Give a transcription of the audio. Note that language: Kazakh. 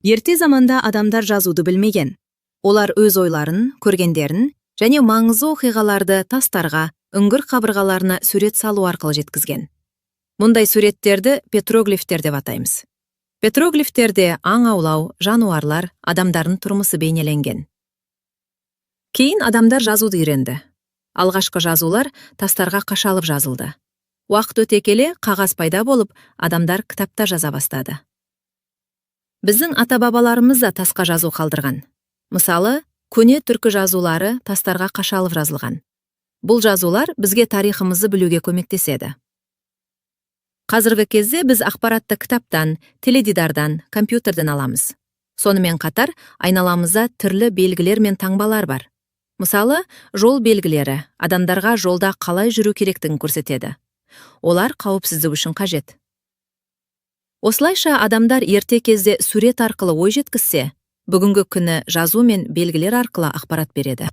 Ерте заманда адамдар жазуды білмеген. Олар өз ойларын, көргендерін және маңызды оқиғаларды тастарға, үңгір қабырғаларына сурет салу арқылы жеткізген. Мұндай суреттерді петроглифтер деп атаймыз. Петроглифтерде аң аулау, жануарлар, адамдардың тұрмысы бейнеленген. Кейін адамдар жазуды үйренді. Алғашқы жазулар тастарға қашалып жазылды. Уақыт өте келе қағаз пайда болып, адамдар кітапта жаза бастады. Біздің ата-бабаларымыз да тасқа жазу қалдырған. Мысалы, көне түркі жазулары тастарға қашалып жазылған. Бұл жазулар бізге тарихымызды білуге көмектеседі. Қазіргі кезде біз ақпаратты кітаптан, теледидардан, компьютерден аламыз. Сонымен қатар, айналамызда түрлі белгілер мен таңбалар бар. Мысалы, жол белгілері адамдарға жолда қалай жүру керектігін көрсетеді. Олар қауіпсіздік үшін қажет. Осылайша адамдар ерте кезде сурет арқылы ой жеткізсе, бүгінгі күні жазу мен белгілер арқылы ақпарат береді.